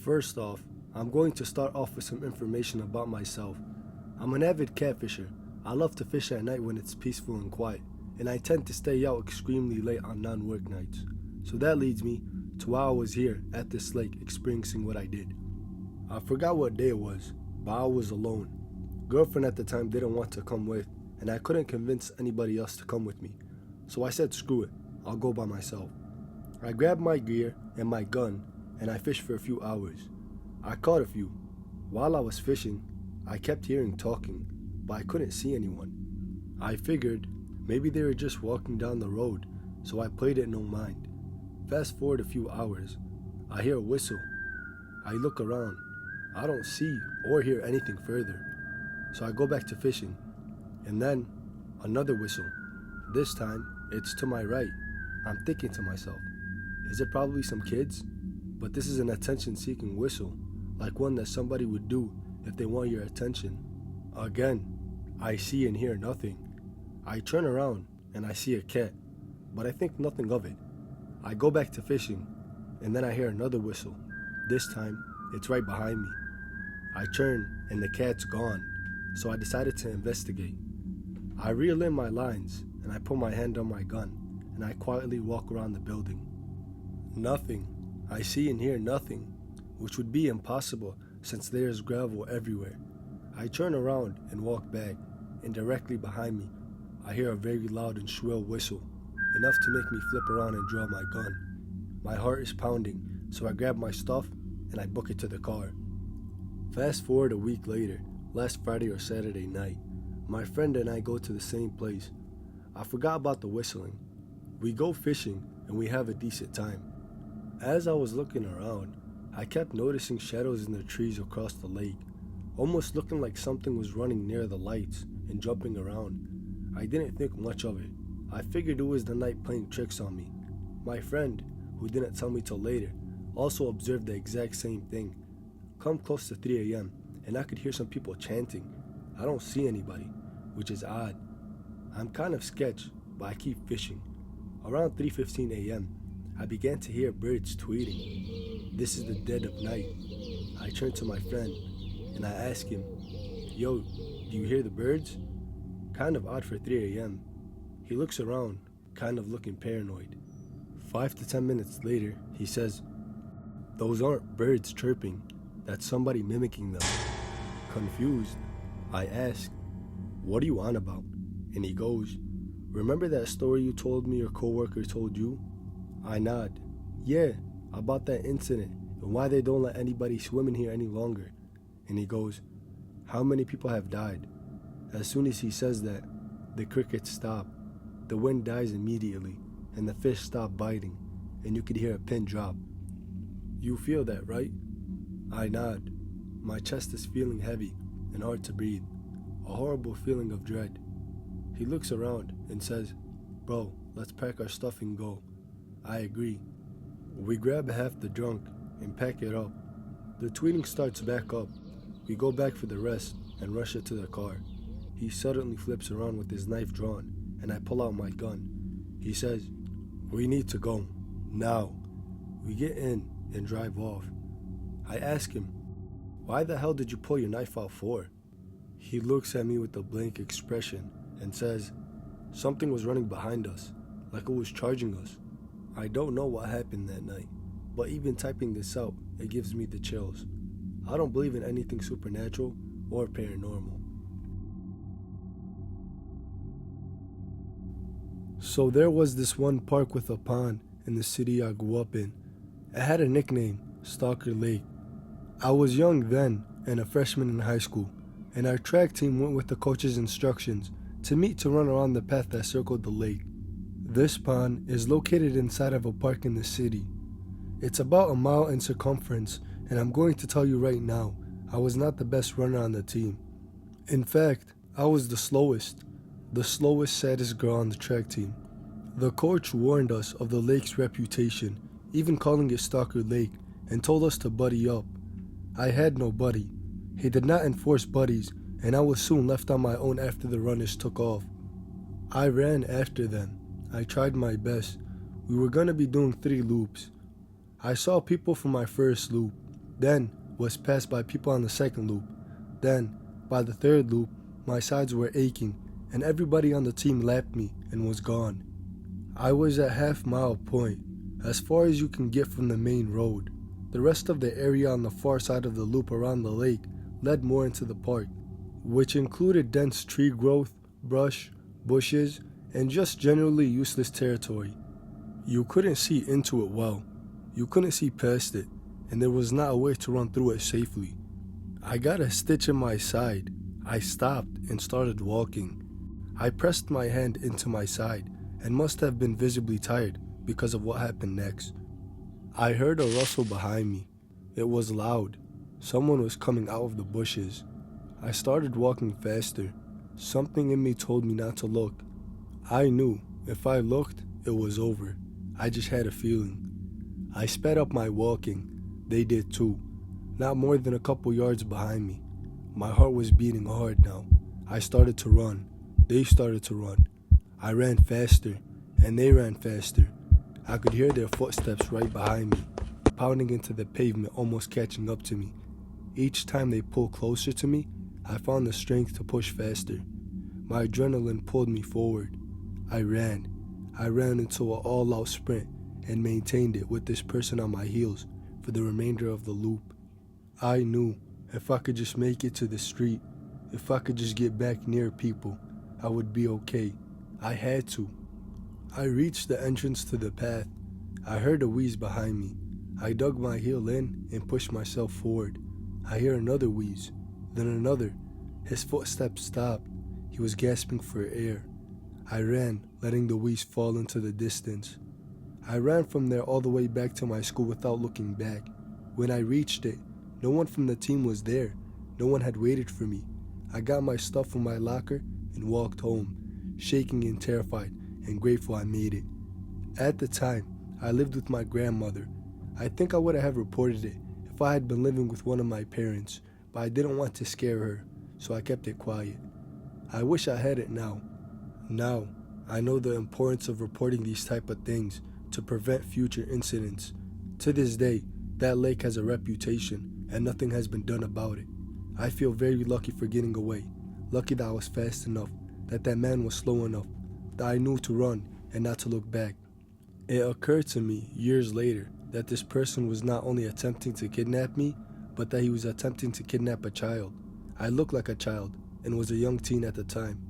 First off, I'm going to start off with some information about myself. I'm an avid catfisher. I love to fish at night when it's peaceful and quiet, and I tend to stay out extremely late on non-work nights. So that leads me to why I was here at this lake experiencing what I did. I forgot what day it was, but I was alone. Girlfriend at the time didn't want to come with, and I couldn't convince anybody else to come with me. So I said screw it, I'll go by myself. I grabbed my gear and my gun, and I fished for a few hours. I caught a few. While I was fishing, I kept hearing talking, but I couldn't see anyone. I figured maybe they were just walking down the road, so I played it no mind. Fast forward a few hours, I hear a whistle. I look around. I don't see or hear anything further. So I go back to fishing, and then another whistle. This time, it's to my right. I'm thinking to myself, is it probably some kids? But this is an attention-seeking whistle, like one that somebody would do if they want your attention. Again, I see and hear nothing. I turn around and I see a cat, but I think nothing of it. I go back to fishing, and then I hear another whistle. This time, it's right behind me. I turn and the cat's gone, so I decided to investigate. I reel in my lines and I put my hand on my gun and I quietly walk around the building. Nothing. I see and hear nothing, which would be impossible since there is gravel everywhere. I turn around and walk back, and directly behind me, I hear a very loud and shrill whistle, enough to make me flip around and draw my gun. My heart is pounding, so I grab my stuff and I book it to the car. Fast forward a week later, last Friday or Saturday night, my friend and I go to the same place. I forgot about the whistling. We go fishing and we have a decent time. As I was looking around, I kept noticing shadows in the trees across the lake, almost looking like something was running near the lights and jumping around. I didn't think much of it. I figured it was the night playing tricks on me. My friend, who didn't tell me till later, also observed the exact same thing. Come close to 3 a.m. and I could hear some people chanting. I don't see anybody, which is odd. I'm kind of sketched, but I keep fishing. Around 3:15 a.m., I began to hear birds tweeting. This is the dead of night. I turn to my friend and I ask him, "Yo, do you hear the birds?" Kind of odd for 3 a.m. He looks around, kind of looking paranoid. 5 to 10 minutes later, he says, "Those aren't birds chirping. That's somebody mimicking them." Confused, I ask, "What are you on about?" And he goes, "Remember that story you told me your coworker told you?" I nod. "Yeah, about that incident and why they don't let anybody swim in here any longer." And he goes, "How many people have died?" As soon as he says that, the crickets stop, the wind dies immediately, and the fish stop biting, and you could hear a pin drop. "You feel that, right?" I nod. My chest is feeling heavy and hard to breathe, a horrible feeling of dread. He looks around and says, "Bro, let's pack our stuff and go." I agree. We grab half the junk and pack it up. The tweeting starts back up. We go back for the rest and rush it to the car. He suddenly flips around with his knife drawn, and I pull out my gun. He says, "We need to go, now." We get in and drive off. I ask him, "Why the hell did you pull your knife out for?" He looks at me with a blank expression and says, "Something was running behind us, like it was charging us." I don't know what happened that night, but even typing this out, it gives me the chills. I don't believe in anything supernatural or paranormal. So there was this one park with a pond in the city I grew up in. It had a nickname, Stalker Lake. I was young then and a freshman in high school, and our track team went with the coach's instructions to meet to run around the path that circled the lake. This pond is located inside of a park in the city. It's about a mile in circumference, and I'm going to tell you right now, I was not the best runner on the team. In fact, I was the slowest, saddest girl on the track team. The coach warned us of the lake's reputation, even calling it Stalker Lake, and told us to buddy up. I had no buddy. He did not enforce buddies, and I was soon left on my own after the runners took off. I ran after them. I tried my best. We were going to be doing 3 loops. I saw people from my first loop. then was passed by people on the second loop. Then, by the third loop, my sides were aching, and everybody on the team lapped me and was gone. I was at half-mile point, as far as you can get from the main road. The rest of the area on the far side of the loop around the lake led more into the park, which included dense tree growth, brush, bushes, and just generally useless territory. You couldn't see into it well, you couldn't see past it, and there was not a way to run through it safely. I got a stitch in my side. I stopped and started walking. I pressed my hand into my side and must have been visibly tired because of what happened next. I heard a rustle behind me. It was loud. Someone was coming out of the bushes. I started walking faster. Something in me told me not to look. I knew if I looked, it was over. I just had a feeling. I sped up my walking. They did too. Not more than a couple yards behind me. My heart was beating hard now. I started to run. They started to run. I ran faster, and they ran faster. I could hear their footsteps right behind me, pounding into the pavement, almost catching up to me. Each time they pulled closer to me, I found the strength to push faster. My adrenaline pulled me forward. I ran. I ran into an all-out sprint and maintained it with this person on my heels for the remainder of the loop. I knew if I could just make it to the street, if I could just get back near people, I would be okay. I had to. I reached the entrance to the path. I heard a wheeze behind me. I dug my heel in and pushed myself forward. I hear another wheeze, then another. His footsteps stopped. He was gasping for air. I ran, letting the wheeze fall into the distance. I ran from there all the way back to my school without looking back. When I reached it, no one from the team was there. No one had waited for me. I got my stuff from my locker and walked home, shaking and terrified and grateful I made it. At the time, I lived with my grandmother. I think I would have reported it if I had been living with one of my parents, but I didn't want to scare her, so I kept it quiet. I wish I had it now. Now, I know the importance of reporting these type of things to prevent future incidents. To this day, that lake has a reputation, and nothing has been done about it. I feel very lucky for getting away, lucky that I was fast enough, that man was slow enough, that I knew to run and not to look back. It occurred to me years later that this person was not only attempting to kidnap me, but that he was attempting to kidnap a child. I looked like a child and was a young teen at the time.